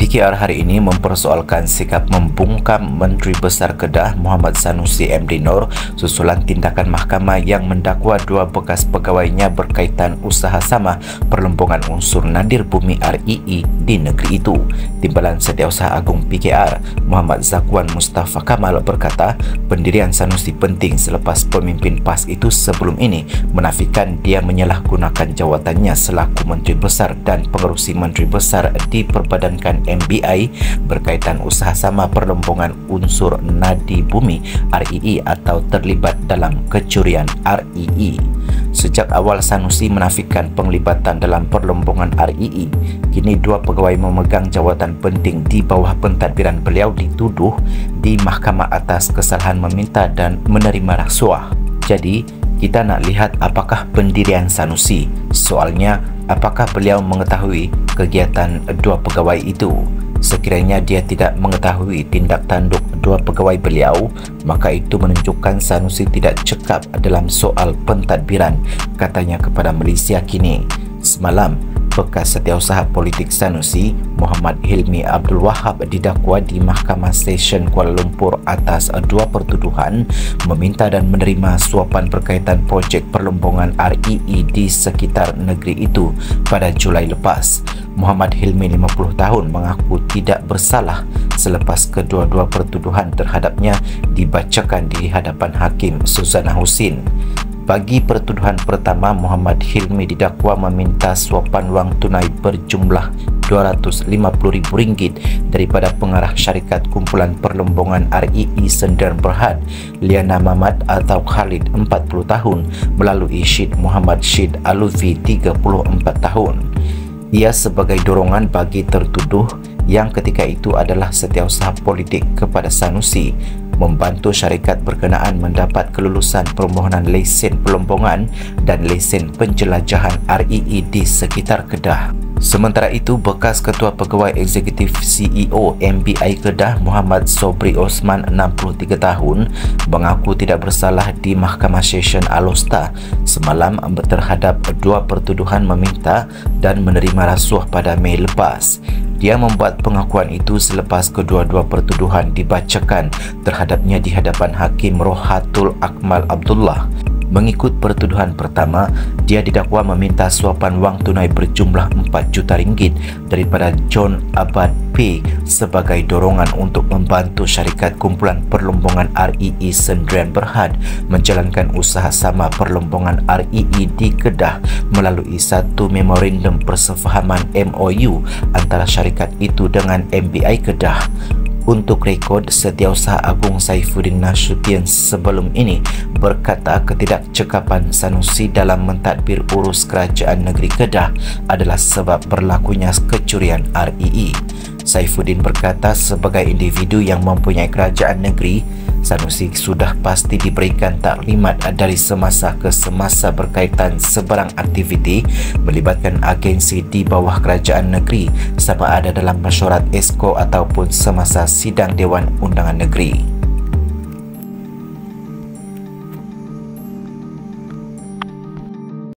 PKR hari ini mempersoalkan sikap membungkam Menteri Besar Kedah Muhammad Sanusi MD Nor susulan tindakan mahkamah yang mendakwa dua bekas pegawainya berkaitan usaha sama perlembungan unsur nadir bumi RII di negeri itu. Timbalan Setiausaha Agung PKR Muhammad Zakwan Mustafa Kamal berkata pendirian Sanusi penting selepas pemimpin PAS itu sebelum ini menafikan dia menyalahgunakan jawatannya selaku Menteri Besar dan pengerusi Menteri Besar diperbadankan MBI berkaitan usaha sama perlembungan unsur nadi bumi RII atau terlibat dalam kecurian RII. Sejak awal Sanusi menafikan penglibatan dalam perlembungan RII. Kini dua pegawai memegang jawatan penting di bawah pentadbiran beliau dituduh di mahkamah atas kesalahan meminta dan menerima rasuah. Jadi, kita nak lihat apakah pendirian Sanusi. Soalnya, apakah beliau mengetahui kegiatan dua pegawai itu? Sekiranya dia tidak mengetahui tindak tanduk dua pegawai beliau, maka itu menunjukkan Sanusi tidak cekap dalam soal pentadbiran, katanya kepada Malaysia Kini. Semalam, bekas setiausaha politik Sanusi, Muhammad Hilmi Abdul Wahab didakwa di Mahkamah Session Kuala Lumpur atas dua pertuduhan meminta dan menerima suapan berkaitan projek perlembungan RII di sekitar negeri itu pada Julai lepas. Muhammad Hilmi 50 tahun mengaku tidak bersalah selepas kedua-dua pertuduhan terhadapnya dibacakan di hadapan Hakim Suzana Husin. Bagi pertuduhan pertama, Muhammad Hilmi didakwa meminta suapan wang tunai berjumlah RM250,000 daripada pengarah syarikat kumpulan perlembungan RII Sendirian Berhad, Liana Mamat atau Khalid 40 tahun melalui Syed Muhammad Syed Alufi 34 tahun. Ia sebagai dorongan bagi tertuduh yang ketika itu adalah setiausaha politik kepada Sanusi membantu syarikat berkenaan mendapat kelulusan permohonan lesen perlembungan dan lesen penjelajahan RII di sekitar Kedah. Sementara itu, bekas Ketua Pegawai Eksekutif CEO MBI Kedah Muhammad Sobri Osman 63 tahun mengaku tidak bersalah di Mahkamah Session Alosta semalam terhadap dua pertuduhan meminta dan menerima rasuah pada Mei lepas. Dia membuat pengakuan itu selepas kedua-dua pertuduhan dibacakan terhadapnya di hadapan Hakim Rohatul Akmal Abdullah. Mengikut pertuduhan pertama, dia didakwa meminta suapan wang tunai berjumlah RM4 juta daripada John Abad P sebagai dorongan untuk membantu syarikat kumpulan perlembungan RII Sendirian Berhad menjalankan usaha sama perlembungan RII di Kedah melalui satu memorandum persefahaman MOU antara syarikat itu dengan MBI Kedah. Untuk rekod, Setiausaha Agung Saifuddin Nasution sebelum ini berkata ketidakcekapan Sanusi dalam mentadbir urus kerajaan negeri Kedah adalah sebab berlakunya kecurian RII. Saifuddin berkata sebagai individu yang mempunyai kerajaan negeri, Sanusi sudah pasti diberikan taklimat dari semasa ke semasa berkaitan sebarang aktiviti melibatkan agensi di bawah kerajaan negeri sama ada dalam mesyuarat ESCO ataupun semasa sidang Dewan Undangan Negeri.